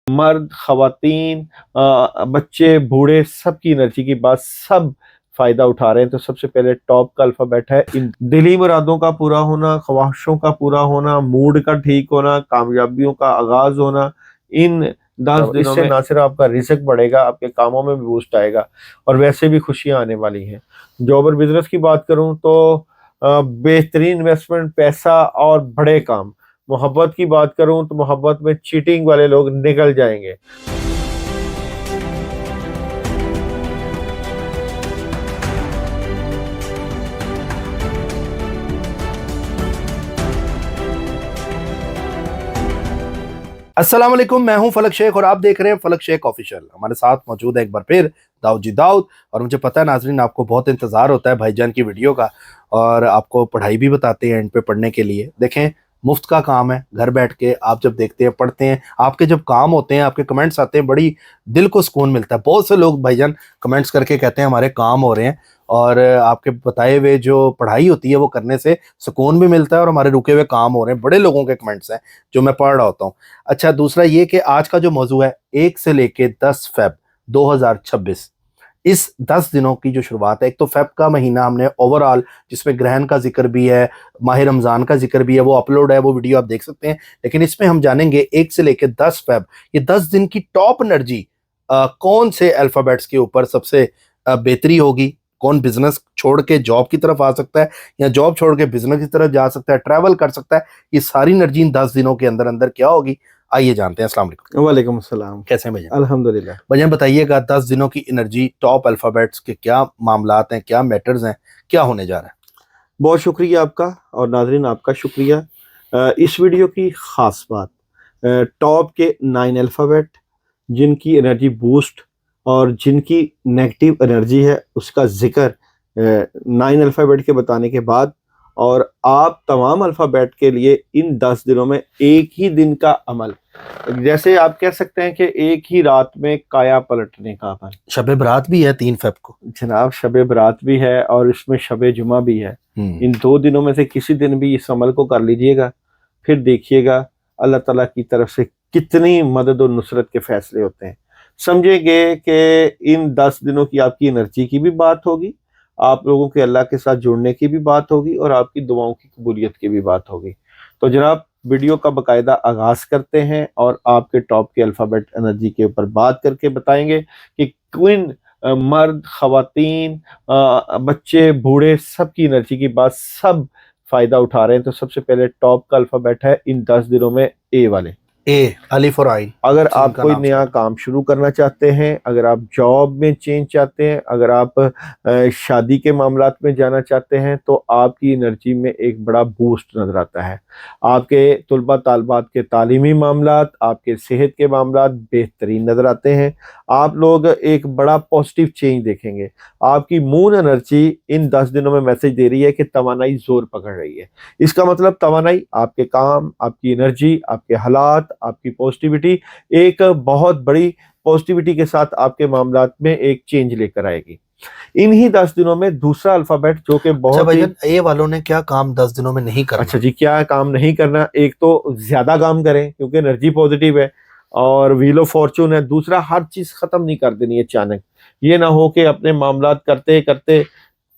मर्द, ख़वातीन, बच्चे, बूढ़े सबकी एनर्जी की बात सब फ़ायदा उठा रहे हैं। तो सबसे पहले टॉप का अल्फ़ाबेट है इन दिली मुरादों का पूरा होना, ख़्वाहिशों का पूरा होना, मूड का ठीक होना, कामयाबियों का आगाज़ होना। इन 10 दिनों इससे में ना सिर्फ आपका रिज़्क बढ़ेगा, आपके कामों में भी बूस्ट आएगा और वैसे भी खुशियाँ आने वाली हैं। जॉब और बिज़नेस की बात करूँ तो बेहतरीन इन्वेस्टमेंट, पैसा और बड़े काम। मोहब्बत की बात करूँ तो मोहब्बत में चीटिंग वाले लोग निकल जाएँगे। अस्सलाम वालेकुम, मैं हूं फलक शेख और आप देख रहे हैं फलक शेख ऑफिशियल। हमारे साथ मौजूद है एक बार फिर दाऊद जी दाऊद। और मुझे पता है नाजरीन आपको बहुत इंतज़ार होता है भाईजान की वीडियो का, और आपको पढ़ाई भी बताते हैं एंड पे पढ़ने के लिए। देखें, मुफ्त का काम है, घर बैठ के आप जब देखते हैं, पढ़ते हैं, आपके जब काम होते हैं, आपके कमेंट्स आते हैं, बड़ी दिल को सुकून मिलता है। बहुत से लोग भाईजान कमेंट्स करके कहते हैं हमारे काम हो रहे हैं, और आपके बताए हुए जो पढ़ाई होती है वो करने से सुकून भी मिलता है और हमारे रुके हुए काम हो रहे हैं। बड़े लोगों के कमेंट्स हैं जो मैं पढ़ रहा होता हूँ। अच्छा, दूसरा ये कि आज का जो मौजू है 1 से लेके 10 फेब 2026, इस 10 दिनों की जो शुरुआत है। एक तो फेब का महीना हमने ओवरऑल, जिसमें ग्रहण का जिक्र भी है, माह रमज़ान का जिक्र भी है, वो अपलोड है, वो वीडियो आप देख सकते हैं। लेकिन इसमें हम जानेंगे 1 से लेके 10 फेब, ये 10 दिन की टॉप एनर्जी कौन से अल्फ़ाबेट्स के ऊपर सबसे बेहतरी होगी। कौन बिजनेस छोड़ के जॉब की तरफ आ सकता है, या जॉब छोड़ के बिजनेस की तरफ जा सकता है, ट्रैवल कर सकता है। ये सारी एनर्जी इन 10 दिनों के अंदर अंदर क्या होगी, आइए जानते हैं। अस्सलाम वालेकुम। वालेकुम अस्सलाम। कैसे हैं भैया? अल्हम्दुलिल्लाह। भैया बताइएगा 10 दिनों की एनर्जी टॉप अल्फाबेट्स के क्या मामलात हैं, क्या मैटर्स हैं, क्या होने जा रहा है? बहुत शुक्रिया आपका और नाज़रीन आपका शुक्रिया। इस वीडियो की ख़ास बात टॉप के 9 अल्फ़ाबेट जिनकी एनर्जी बूस्ट और जिनकी नेगेटिव एनर्जी है उसका ज़िक्र 9 अल्फ़ाबेट के बताने के बाद, और आप तमाम अल्फ़ाबेट के लिए इन 10 दिनों में एक ही दिन का अमल, जैसे आप कह सकते हैं कि एक ही रात में काया पलटने का अमल। शब बरात भी है 3 फेब को। जनाब शब बरात भी है और इसमें शब जुमा भी है। इन 2 दिनों में से किसी दिन भी इस अमल को कर लीजिएगा, फिर देखिएगा अल्लाह ताला की तरफ से कितनी मदद और नुसरत के फैसले होते हैं। समझेंगे कि इन 10 दिनों की आपकी एनर्जी की भी बात होगी, आप लोगों के अल्लाह के साथ जुड़ने की भी बात होगी और आपकी दुआओं की कबूलियत की भी बात होगी। तो जनाब वीडियो का बाकायदा आगाज़ करते हैं और आपके टॉप के अल्फ़ाबेट एनर्जी के ऊपर बात करके बताएँगे कि किन मर्द, ख़वातीन, बच्चे, बूढ़े सबकी एनर्जी की बात सब फ़ायदा उठा रहे हैं। तो सबसे पहले टॉप का अल्फ़ाबेट है इन 10 दिनों में ए वाले। ए अलिफ और आइन। अगर अच्छा, आप इनका कोई नाम नया स्टार्ट। काम शुरू करना चाहते हैं, अगर आप जॉब में चेंज चाहते हैं, अगर आप शादी के मामलात में जाना चाहते हैं, तो आपकी एनर्जी में एक बड़ा बूस्ट नज़र आता है। आपके तुलबा तालबात के तालीमी मामलात, आपके सेहत के मामलात बेहतरीन नज़र आते हैं। आप लोग एक बड़ा पॉजिटिव चेंज देखेंगे। आपकी मून एनर्जी इन 10 दिनों में मैसेज दे रही है कि तवानाई ज़ोर पकड़ रही है। इसका मतलब तवानाई, आपके काम, आपकी एनर्जी, आपके हालात, आपकी पॉजिटिविटी एक बहुत बड़ी पॉजिटिविटी के साथ आपके मामलात में एक चेंज लेकर आएगी। इन्हीं 10 दिनों में दूसरा अल्फ़ाबेट जो कि अच्छा बहुत ही भाईजान, ए वालों ने क्या काम 10 दिनों में नहीं अच्छा करना? जी, क्या काम नहीं करना? एक तो ज़्यादा काम करें क्योंकि एनर्जी पॉजिटिव है और व्हील ऑफ फॉर्च्यून है। दूसरा, हर चीज़ ख़त्म नहीं कर देनी है अचानक। ये ना हो कि अपने मामलात करते-करते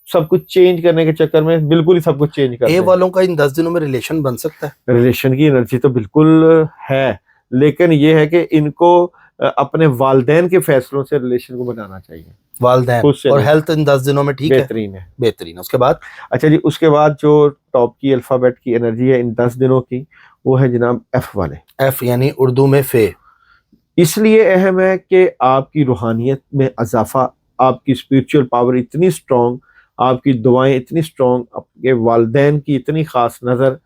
सब कुछ चेंज करने के चक्कर में बिल्कुल ही सब कुछ चेंज कर ए दें। वालों का इन 10 दिनों में रिलेशन बन सकता है? रिलेशन की एनर्जी तो बिल्कुल है, लेकिन ये है कि इनको अपने वालिदैन के फैसलों से रिलेशन को बनाना चाहिए, वालदैन खुद से और नहीं। हेल्थ इन 10 दिनों में ठीक है? बेहतरीन है। बेहतरीन। उसके बाद? अच्छा जी, उसके बाद जो टॉप की अल्फ़ाबेट की एनर्जी है इन 10 दिनों की, वो है जनाब एफ वाले। एफ यानी उर्दू में फे। इसलिए अहम है कि आपकी रूहानियत में इज़ाफ़ा, आपकी स्पिरिचुअल पावर इतनी स्ट्रॉन्ग, आपकी दुआएँ इतनी स्ट्रॉन्ग, आपके वालिदैन की इतनी ख़ास नज़र,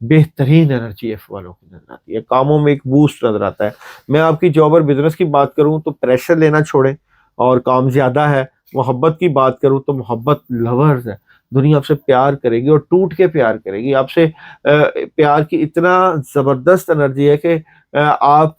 बेहतरीन एनर्जी एफ वालों की नज़र आती है। कामों में एक बूस्ट नज़र आता है। मैं आपकी जॉब और बिज़नेस की बात करूँ तो प्रेशर लेना छोड़ें और काम ज़्यादा है। मोहब्बत की बात करूँ तो मोहब्बत लवर्स है। दुनिया आपसे प्यार करेगी और टूट के प्यार करेगी। आपसे प्यार की इतना ज़बरदस्त एनर्जी है कि आप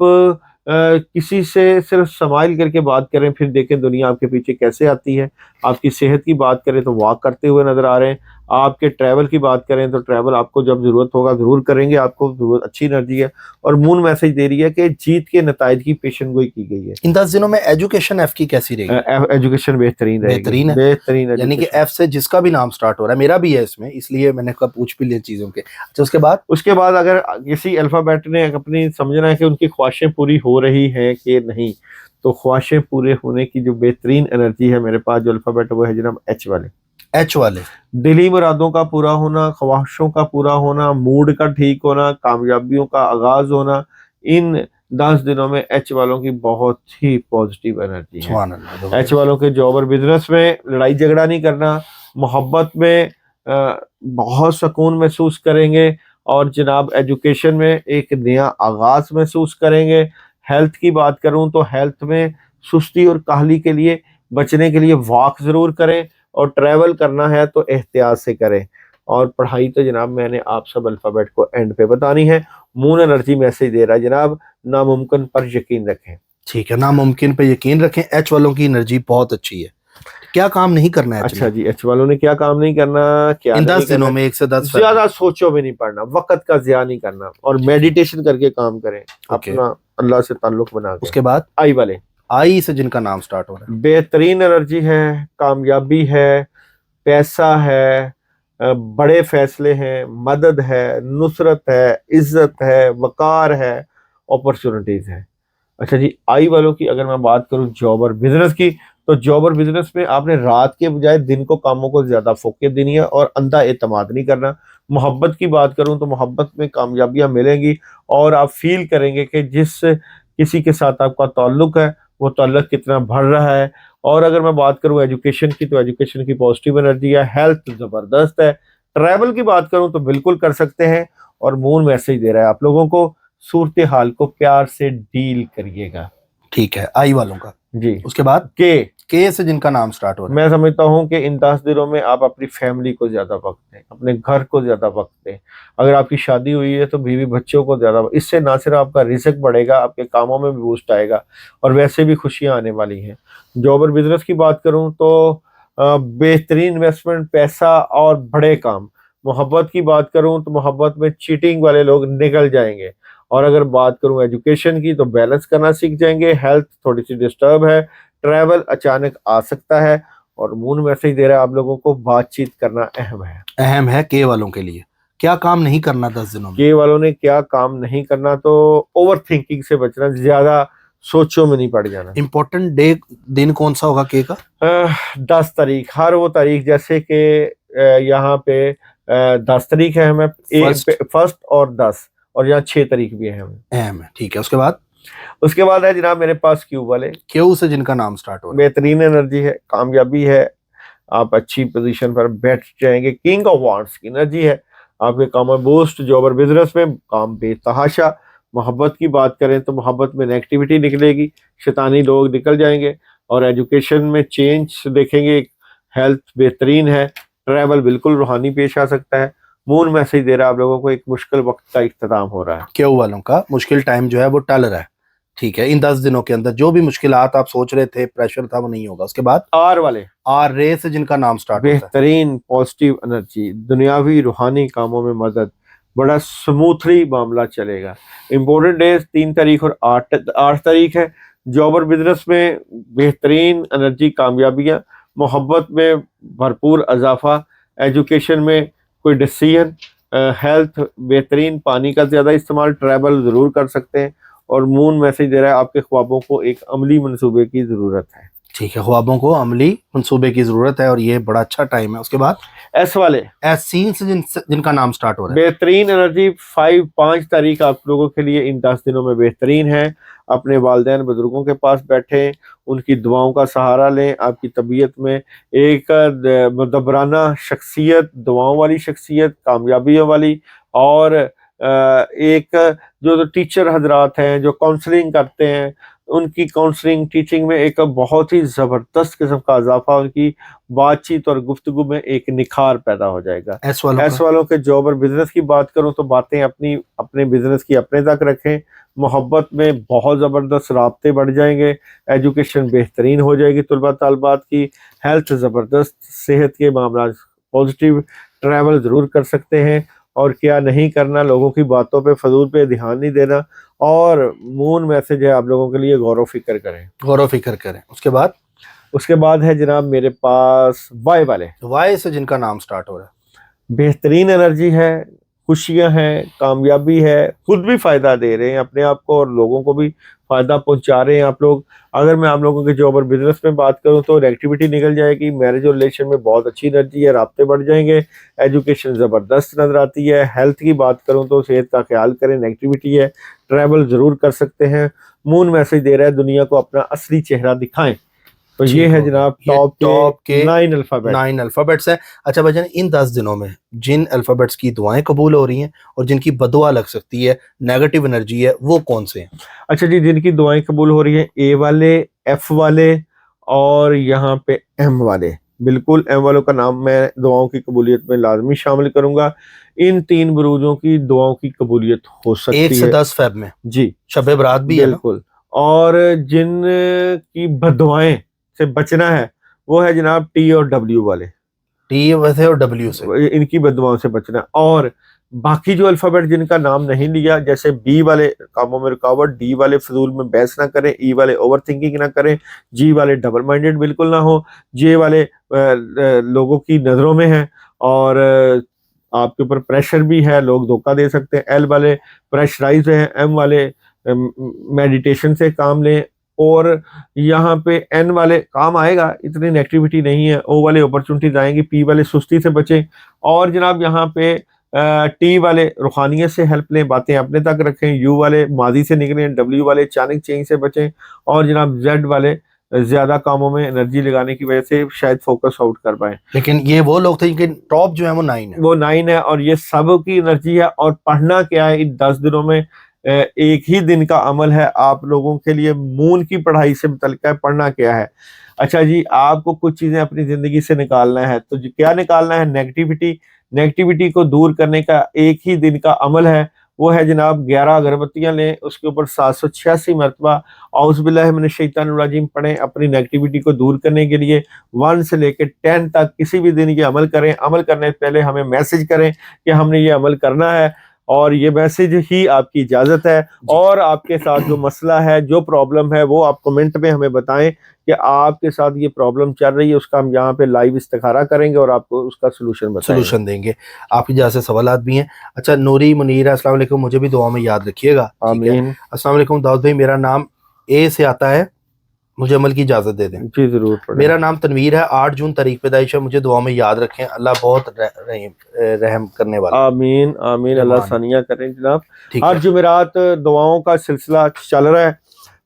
किसी से सिर्फ स्माइल करके बात करें, फिर देखें दुनिया आपके पीछे कैसे आती है। आपकी सेहत की बात करें तो वॉक करते हुए नज़र आ रहे हैं। आपके ट्रैवल की बात करें तो ट्रैवल आपको जब जरूरत होगा जरूर करेंगे, आपको जरूरत अच्छी एनर्जी है। और मून मैसेज दे रही है कि जीत के नताइज की पेशन गोई की गई है। इन 10 दिनों में एजुकेशन एफ की कैसी रहेगी? एजुकेशन बेहतरीन रहेगी, बेहतरीन है। बेहतरीन यानी कि education। एफ से जिसका भी नाम स्टार्ट हो रहा है, मेरा भी है इसमें, इसलिए मैंने कहा पूछ भी लिया चीजों के। अच्छा, उसके बाद अगर किसी अल्फाबेट ने अपनी समझना है कि उनकी ख्वाहिशें पूरी हो रही हैं कि नहीं, तो ख्वाहिशें पूरे होने की जो बेहतरीन एनर्जी है मेरे पास जो अल्फाबेट, वो है जनाब एच वाले। एच वाले, दिली मुरादों का पूरा होना, ख्वाहिशों का पूरा होना, मूड का ठीक होना, कामयाबियों का आगाज होना, इन 10 दिनों में एच वालों की बहुत ही पॉजिटिव एनर्जी है। सुभान अल्लाह। एच वालों के जॉब और बिजनेस में लड़ाई झगड़ा नहीं करना, मोहब्बत में बहुत सुकून महसूस करेंगे, और जनाब एजुकेशन में एक नया आगाज महसूस करेंगे। हेल्थ की बात करूं तो हेल्थ में सुस्ती और काहली के लिए बचने के लिए वॉक जरूर करें, और ट्रैवल करना है तो एहतियात से करें। और पढ़ाई तो जनाब मैंने आप सब अल्फाबेट को एंड पे बतानी है। मून एनर्जी मैसेज दे रहा है जनाब, नामुमकिन पर यकीन रखें। ठीक है, नामुमकिन पे यकीन रखें। एच वालों की एनर्जी बहुत अच्छी है। क्या काम नहीं करना है? अच्छा जी, एच वालों ने क्या काम नहीं करना, क्या इन नहीं 10 दिनों करना? में 1 से 10 ज्यादा सोचो में नहीं पड़ना, वक्त का जिया नहीं करना, और मेडिटेशन करके काम करें, ओके। अपना अल्लाह से ताल्लुक बना के। उसके बाद आई वाले, आई से जिनका नाम स्टार्ट हो रहा है, बेहतरीन एनर्जी है, कामयाबी है, पैसा है, बड़े फैसले हैं, मदद है, नुसरत है, इज्जत है, वकार है, अपॉर्चुनिटीज है। अच्छा जी, आई वालों की अगर मैं बात करूं जॉब और बिजनेस की, तो जॉब और बिजनेस में आपने रात के बजाय दिन को कामों को ज्यादा फोकस देनी है और अंधा एतमाद नहीं करना। मोहब्बत की बात करूं तो मोहब्बत में कामयाबियां मिलेंगी, और आप फील करेंगे कि जिस किसी के साथ आपका ताल्लुक है वो ताल्लुक कितना बढ़ रहा है। और अगर मैं बात करूं एजुकेशन की, तो एजुकेशन की पॉजिटिव एनर्जी है, हेल्थ जबरदस्त है। ट्रैवल की बात करूं तो बिल्कुल कर सकते हैं, और मून मैसेज दे रहा है आप लोगों को, सूरत हाल को प्यार से डील करिएगा। ठीक है, आई वालों का जी। उसके बाद के से जिनका नाम स्टार्ट हो रहा है, मैं समझता हूं कि इन 10 दिनों में आप अपनी फैमिली को ज्यादा वक्त दें, अपने घर को ज्यादा वक्त दें। अगर आपकी शादी हुई है तो बीवी बच्चों को ज्यादा, इससे ना सिर्फ आपका रिस्क बढ़ेगा, आपके कामों में भी बूस्ट आएगा, और वैसे भी खुशियां आने वाली हैं। जॉब और बिजनेस की बात करूं तो बेहतरीन इन्वेस्टमेंट, पैसा और बड़े काम। मोहब्बत की बात करूं तो मोहब्बत में चीटिंग वाले लोग निकल जाएंगे। और अगर बात करूं एजुकेशन की, तो बैलेंस करना सीख जाएंगे। हेल्थ थोड़ी सी डिस्टर्ब है, ट्रैवल अचानक आ सकता है, और मून मैसेज दे रहा है आप लोगों को बातचीत करना अहम है। अहम है के वालों के लिए। क्या काम नहीं करना 10 दिनों में? के वालों ने क्या काम नहीं करना, तो ओवर थिंकिंग से बचना, ज्यादा सोचों में नहीं पड़ जाना। इंपॉर्टेंट डे दिन कौन सा होगा के का? 10 तारीख, हर वो तारीख जैसे कि यहाँ पे 10 तारीख है हमें, फर्स्ट और 10, और यहाँ 6 तारीख भी है हमें। अहम है, ठीक है। उसके बाद है जनाब मेरे पास क्यू वाले, क्यू से जिनका नाम स्टार्ट हो रहा है, बेहतरीन एनर्जी है, कामयाबी है, आप अच्छी पोजीशन पर बैठ जाएंगे। किंग ऑफ वांड्स की एनर्जी है, आपके काम में बूस्ट। जॉब और बिजनेस में काम बेतहाशा। मोहब्बत की बात करें तो मोहब्बत में नेगेटिविटी निकलेगी, शैतानी लोग निकल जाएंगे, और एजुकेशन में चेंज देखेंगे। हेल्थ बेहतरीन है, ट्रैवल बिल्कुल रूहानी पेश आ सकता है। मून मैसेज दे रहा है आप लोगों को, एक मुश्किल वक्त का इख्तिताम हो रहा है। क्यू वालों का मुश्किल टाइम जो है वो टल रहा है। ठीक है, इन 10 दिनों के अंदर जो भी मुश्किलात आप सोच रहे थे, प्रेशर था, वो नहीं होगा। उसके बाद आर वाले, आर रे से जिनका नाम स्टार्ट होता है, बेहतरीन पॉजिटिव एनर्जी, दुनियावी रूहानी कामों में मदद, बड़ा स्मूथली मामला चलेगा। इम्पोर्टेंट डेज 3 तारीख और 8 तारीख है। जॉब और बिजनेस में बेहतरीन एनर्जी, कामयाबियां, मोहब्बत में भरपूर इजाफा, एजुकेशन में कोई डिसीजन, हेल्थ बेहतरीन, पानी का ज़्यादा इस्तेमाल, ट्रैवल ज़रूर कर सकते हैं। और मून मैसेज दे रहा है आपके ख्वाबों को एक अमली मंसूबे की ज़रूरत है। ठीक है, ख्वाबों को अमली मंसूबे की जरूरत है, और ये बड़ा अच्छा टाइम है। उसके बाद एस वाले, एस सीन से जिनका नाम स्टार्ट हो रहा है, बेहतरीन एनर्जी, 5 तारीख आप लोगों के लिए इन 10 दिनों में बेहतरीन है। अपने वालिदैन बुजुर्गों के पास बैठें, उनकी दुआओं का सहारा लें। आपकी तबीयत में एक मुदब्बराना शख्सियत, दुआओं वाली शख्सियत, कामयाबियों वाली, और एक जो टीचर हजरात हैं जो काउंसलिंग करते हैं, उनकी काउंसलिंग टीचिंग में एक बहुत ही ज़बरदस्त किस्म का इजाफा, उनकी बातचीत और गुफ्तगू में एक निखार पैदा हो जाएगा। एस वालों के जॉब और बिजनेस की बात करूं तो बातें अपनी अपने बिजनेस की अपने तक रखें। मोहब्बत में बहुत ज़बरदस्त राब्ते बढ़ जाएंगे, एजुकेशन बेहतरीन हो जाएगी तलबा तालबात की, हेल्थ ज़बरदस्त, सेहत के मामला पॉजिटिव, ट्रैवल ज़रूर कर सकते हैं। और क्या नहीं करना, लोगों की बातों पे फजूल पे ध्यान नहीं देना। और मून मैसेज है आप लोगों के लिए, गौर व फिक्र करें। गौर व फिक्र करें। उसके बाद है जनाब मेरे पास वाई वाले। वाई से जिनका नाम स्टार्ट हो रहा है, बेहतरीन एनर्जी है, खुशियां हैं, कामयाबी है, खुद भी फायदा दे रहे हैं अपने आप को और लोगों को भी फायदा पहुंचा रहे हैं आप लोग। अगर मैं आप लोगों के जॉब और बिजनेस में बात करूं तो नेगेटिविटी निकल जाएगी। मैरिज और रिलेशन में बहुत अच्छी एनर्जी है, राब्ते बढ़ जाएंगे। एजुकेशन ज़बरदस्त नजर आती है। हेल्थ की बात करूं तो सेहत का ख्याल करें, नेगेटिविटी है। ट्रैवल ज़रूर कर सकते हैं। मून मैसेज दे रहा है दुनिया को अपना असली चेहरा दिखाएं। तो ये है जनाब टॉप के 9 अल्फाबेट। 9 अल्फाबेट्स हैं। अच्छा भाईजान, इन 10 दिनों में जिन अल्फाबेट्स की दुआएं कबूल हो रही हैं और जिनकी बदुआ लग सकती है, नेगेटिव एनर्जी है, वो कौन से हैं? अच्छा जी, जिनकी दुआएं कबूल हो रही हैं, ए वाले, एफ वाले और यहाँ पे एम वाले। बिल्कुल, एम वालों का नाम मैं दुआओं की कबूलियत में लाजमी शामिल करूंगा। इन 3 बुरूजों की दुआओं की कबूलियत हो सकती है 1 से 10 फेब में। जी, शब बरात भी है ना? बिल्कुल। और जिन की बदुआएं से बचना है वो है जनाब टी और डब्ल्यू वाले। टी वैसे और डब्ल्यू से, इनकी बदुआओं से बचना है। और बाकी जो अल्फाबेट जिनका नाम नहीं लिया, जैसे बी वाले कामों में रुकावट, डी वाले फजूल में बहस ना करें, ई वाले ओवर थिंकिंग ना करें, जी वाले डबल माइंडेड बिल्कुल ना हो, जे वाले लोगों की नज़रों में है और आपके ऊपर प्रेशर भी है, लोग धोखा दे सकते हैं, एल वाले प्रेशराइज हैं, एम वाले मेडिटेशन से काम लें, और यहाँ पे एन वाले काम आएगा, इतनी नेगेटिविटी नहीं है, ओ वाले अपॉर्चुनिटीज आएंगी, पी वाले सुस्ती से बचें, और जनाब यहाँ पे टी वाले रूहानियत से हेल्प लें, बातें अपने तक रखें, यू वाले माजी से निकलें, डब्ल्यू वाले अचानक चेंज से बचें, और जनाब जेड वाले ज्यादा कामों में एनर्जी लगाने की वजह से शायद फोकस आउट कर पाए। लेकिन ये वो लोग थे जिनके टॉप जो है वो 9 है। वो 9 है और ये सब की एनर्जी है। और पढ़ना क्या है इन 10 दिनों में, एक ही दिन का अमल है आप लोगों के लिए। मून की पढ़ाई से मुतल्लिक है, पढ़ना क्या है। अच्छा जी, आपको कुछ चीजें अपनी जिंदगी से निकालना है, तो क्या निकालना है? नेगेटिविटी। नेगेटिविटी को दूर करने का एक ही दिन का अमल है, वो है जनाब 11 अगरबत्तियां लें, उसके ऊपर 786 मरतबा औज़ुबिल्लाहि मिनश शैतानिर रजीम पढ़ें अपनी नेगेटिविटी को दूर करने के लिए। 1 से लेकर 10 तक किसी भी दिन ये अमल करें। अमल करने से पहले हमें मैसेज करें कि हमने ये अमल करना है, और ये मैसेज ही आपकी इजाज़त है। और आपके साथ जो मसला है, जो प्रॉब्लम है, वो आप कमेंट में हमें बताएं कि आपके साथ ये प्रॉब्लम चल रही है, उसका हम यहाँ पे लाइव इस्तिखारा करेंगे और आपको उसका सोल्यूशन देंगे। आपकी जहाँ से सवालात भी हैं। अच्छा, नूरी मुनीरा, अस्सलाम वालेकुम, मुझे भी दुआ में याद रखिएगा। आमीन। अस्सलाम वालेकुम दाऊद भाई, मेरा नाम ए से आता है, मुझे अमल की इजाजत दे दें। जी जरूर। मेरा नाम तनवीर है, 8 जून तारीख पैदाइश है, मुझे दुआ में याद रखें। अल्लाह बहुत रहम करने वाला। आमीन आमीन, अल्लाह सानिया करें जनाब। हर जुमेरात दुआओं का सिलसिला चल रहा है,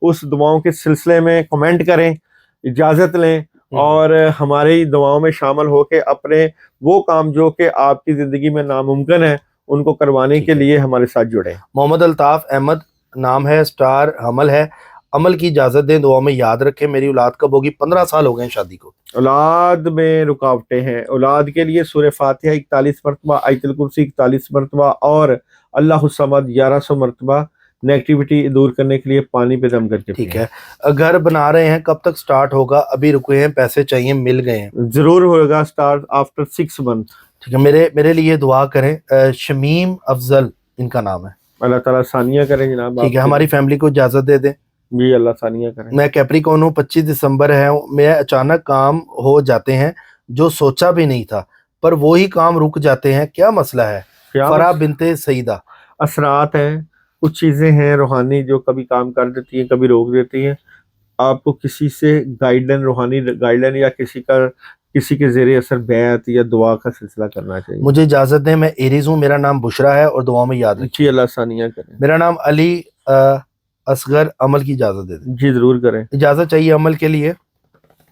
उस दुआओं के सिलसिले में कमेंट करें, इजाजत लें और हमारी दुआओं में शामिल होकर अपने वो काम जो कि आपकी जिंदगी में नामुमकिन है उनको करवाने के लिए हमारे साथ जुड़े। मोहम्मद अल्ताफ अहमद नाम है, स्टार हमल है, अमल की इजाजत दें, दुआ में याद रखें। मेरी औलाद कब होगी? 15 साल हो गए शादी को। औलाद में रुकावटें हैं, औलाद के लिए सूरह फातिहा 41 मरतबा, आयतुल कुर्सी 41 मरतबा और अल्लाहु समद 1100 मरतबा नेगेटिविटी दूर करने के लिए पानी पे दम करके। ठीक है, घर बना रहे हैं, कब तक स्टार्ट होगा? अभी रुके हैं, पैसे चाहिए, मिल गए हैं। जरूर होगा स्टार्ट आफ्टर 6 मंथ। ठीक है, मेरे लिए दुआ करें। शमीम अफजल इनका नाम है, अल्लाह ताला सानिया करें जनाब। ठीक है, हमारी फैमिली को इजाजत दे दें। भी अल्लाह सानिया करें। मैं कैप्रिकॉर्न हूँ, 25 दिसंबर है, मैं अचानक काम हो जाते हैं जो सोचा भी नहीं था, पर वो ही काम रुक जाते हैं, क्या मसला है? फरा बिनते सईदा। असरात हैं, कुछ चीज़ें हैं रूहानी जो कभी काम कर देती हैं, कभी रोक देती हैं। आपको किसी से गाइडलाइन, रूहानी गाइडलाइन या किसी के ज़रिए असर बैत या दुआ का सिलसिला करना चाहिए। मुझे इजाज़त दें, मैं एरीज हूँ, मेरा नाम बुशरा है और दुआ में याद रखिए। अल्लाह सानिया करें। मेरा नाम अली असगर, अमल की इजाज़त दे दें। जी जरूर करें, इजाज़त चाहिए अमल के लिए,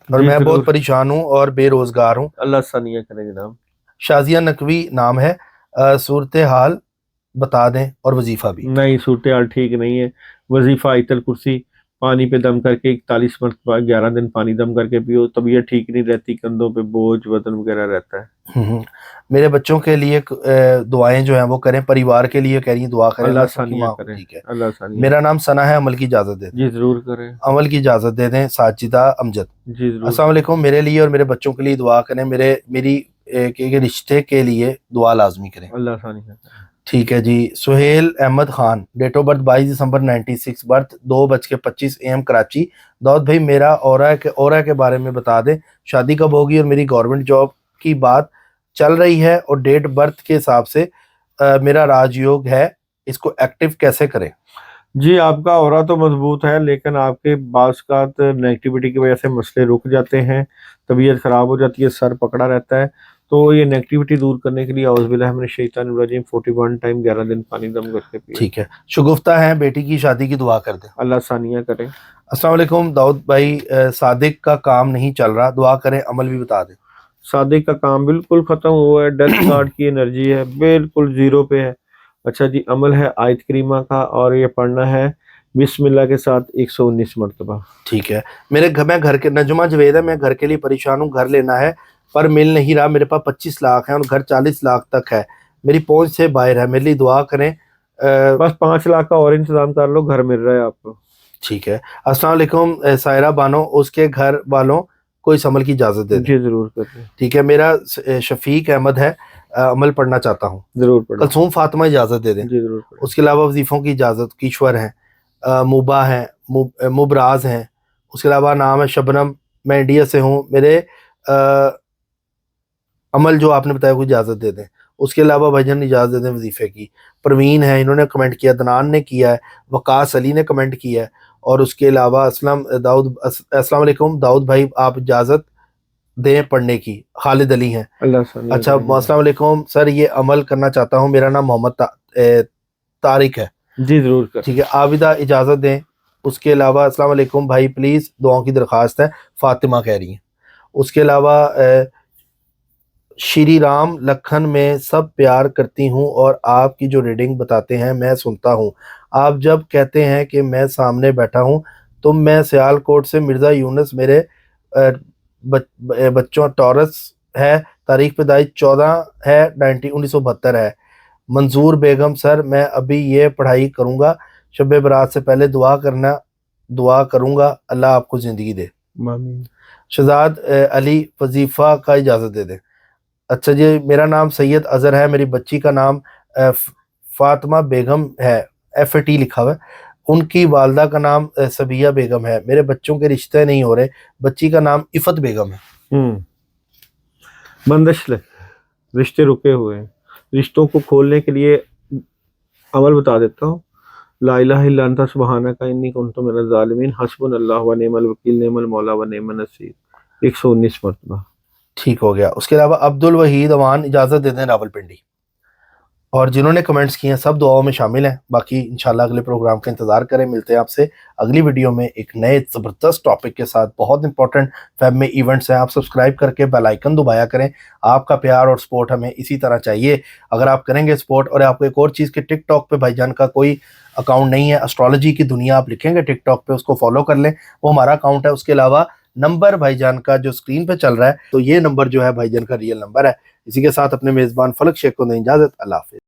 और मैं बहुत परेशान हूँ और बेरोजगार हूँ। अल्लाह सानिया करें जनाब। शाजिया नकवी नाम है, सूरत हाल बता दें और वजीफा भी। नहीं, सूरत हाल ठीक नहीं है। वजीफा आयतुल कुर्सी पानी पे दम करके 41 मरतबा 11 दिन पानी दम करके पियो, तबीयत ठीक नहीं रहती, कंधों पे बोझ वजन वगैरह रहता है। मेरे बच्चों के लिए दुआएं जो हैं वो करें, परिवार के लिए कह रही दुआ करें। अल्लाह सानिया करें। ठीक है, अल्लाह सानिया। मेरा नाम सना है, अमल की इजाजत दे दें। जी जरूर करें, अमल की इजाजत दे दें। साजिदा अमजद। जी जरूर। अस्सलाम वालेकुम, मेरे लिए और मेरे बच्चों के लिए दुआ करें। मेरी के रिश्ते के लिए दुआ लाजमी करें। अल्लाह आसानी करे। ठीक है जी। Suhel Ahmed Khan, date of birth 22 दिसंबर 96, बर्थ 2:25 AM कराची। दाऊद भाई मेरा औरा के बारे में बता दें, शादी कब होगी और मेरी गवर्नमेंट जॉब की बात चल रही है और डेट बर्थ के हिसाब से मेरा राजयोग है, इसको एक्टिव कैसे करें? जी, आपका ऑरा तो मजबूत है, लेकिन आपके बास का नेगेटिविटी की वजह से मसले रुक जाते हैं, तबीयत खराब हो जाती है, सर पकड़ा रहता है। तो ये नेगेटिविटी दूर करने के लिए औज़ुबिल्लाहि मिनश शैतानिर रजीम 41 टाइम 11 दिन पानी दम करके पिए। ठीक है। शगुफ्ता है, बेटी की शादी की दुआ कर दें। अल्लाह आसानियाँ करे। अस्सलाम वालेकुम दाऊद भाई, सादिक का काम नहीं चल रहा, दुआ करें, अमल भी बता दें। सादिक का काम बिल्कुल खत्म हुआ है, डेथ कार्ड की एनर्जी है, बिल्कुल जीरो पे है। अच्छा जी, अमल है आयत करीमा का और ये पढ़ना है बिस्मिल्लाह के साथ 119 मरतबा। ठीक है। मैं घर के नजुमा जवेद है, मैं घर के लिए परेशान हूँ, घर लेना है पर मिल नहीं रहा, मेरे पास 25 लाख है और घर 40 लाख तक है, मेरी पहुंच से बाहर है, मेरे लिए दुआ करें। बस 5 लाख का और इंतजाम कर लो, घर मिल रहा है आपको। ठीक है। अस्सलाम वालेकुम सायरा बानो, उसके घर वालों को इस अमल की इजाजत दे दें। जी जरूर करें। ठीक है। मेरा शफीक अहमद है, अमल पढ़ना चाहता हूँ। जरूर पढ़ें। कलसूम फातिमा इजाजत दे दें। जी जरूर पढ़ें। उसके अलावा वजीफों की इजाजत कीश्वर हैं, मुबा हैं, मुबराज हैं। उसके अलावा नाम है शबनम, मैं इंडिया से हूँ, मेरे अमल जो आपने बताया को इजाज़त दे दें। उसके अलावा भाईजान इजाज़त दे दें वजीफ़े की। परवीन है, इन्होंने कमेंट किया, दनान ने किया है, वकास अली ने कमेंट किया है और उसके अलावा अस्सलाम वालेकुम दाऊद भाई, आप इजाज़त दें पढ़ने की। खालिद अली हैं। अल्लाह आसानियाँ अच्छा, करे। अस्सलाम वालेकुम सर, ये अमल करना चाहता हूँ, मेरा नाम मोहम्मद तारिक है। जी जरूर करें। ठीक है। आबिदा इजाज़त दें। उसके अलावा अस्सलाम वालेकुम भाई, प्लीज़ दुआओं की दरख्वास्त है, फातिमा कह रही हैं। उसके अलावा श्री राम लखन में सब प्यार करती हूँ और आपकी जो रीडिंग बताते हैं मैं सुनता हूँ। आप जब कहते हैं कि मैं सामने बैठा हूँ तो मैं सियालकोट से मिर्ज़ा यूनुस, मेरे बच्चों टॉरस है, तारीख पैदाइश 14 है 1972 है। मंजूर बेगम सर, मैं अभी ये पढ़ाई करूँगा, शब बरात से पहले दुआ करूँगा, अल्लाह आपको ज़िंदगी दे। आमीन। शहजाद अली वजीफ़ा का इजाज़त दे दें। अच्छा जी, मेरा नाम सैयद अज़हर है, मेरी बच्ची का नाम फातिमा बेगम है, FAT लिखा हुआ है। उनकी वालदा का नाम सबिया बेगम है। मेरे बच्चों के रिश्ते नहीं हो रहे, बच्ची का नाम इफ़त बेगम है। बंदिश ले, रिश्ते रुके हुए हैं, रिश्तों को खोलने के लिए अमल बता देता हूँ। ला इलाहा इल्ला अंता सुब्हानका इन्नी कुन्तु मिनज़ ज़ालिमीन, हस्बुनल्लाहु व निअमल वकील, निअमल मौला व निअमन नसीर 119 मरतबा। ठीक हो गया। उसके अलावा अब्दुल वहीद अवान इजाज़त दे दें रावलपिंडी। और जिन्होंने कमेंट्स किए हैं सब दुआओं में शामिल हैं। बाकी इंशाल्लाह अगले प्रोग्राम का इंतज़ार करें। मिलते हैं आपसे अगली वीडियो में एक नए ज़बरदस्त टॉपिक के साथ। बहुत इंपॉर्टेंट फेब में इवेंट्स हैं, आप सब्सक्राइब करके बेल आइकन दबाया करें। आपका प्यार और सपोर्ट हमें इसी तरह चाहिए। अगर आप करेंगे सपोर्ट, और आपको एक और चीज़ कि टिकटॉक पे भाईजान का कोई अकाउंट नहीं है, एस्ट्रोलॉजी की दुनिया आप लिखेंगे टिकटॉक पे, उसको फॉलो कर लें, वो हमारा अकाउंट है। उसके अलावा नंबर भाईजान का जो स्क्रीन पे चल रहा है, तो ये नंबर जो है भाईजान का रियल नंबर है। इसी के साथ अपने मेज़बान फलक शेख को दें इजाज़त। अल्लाह हाफ़िज़।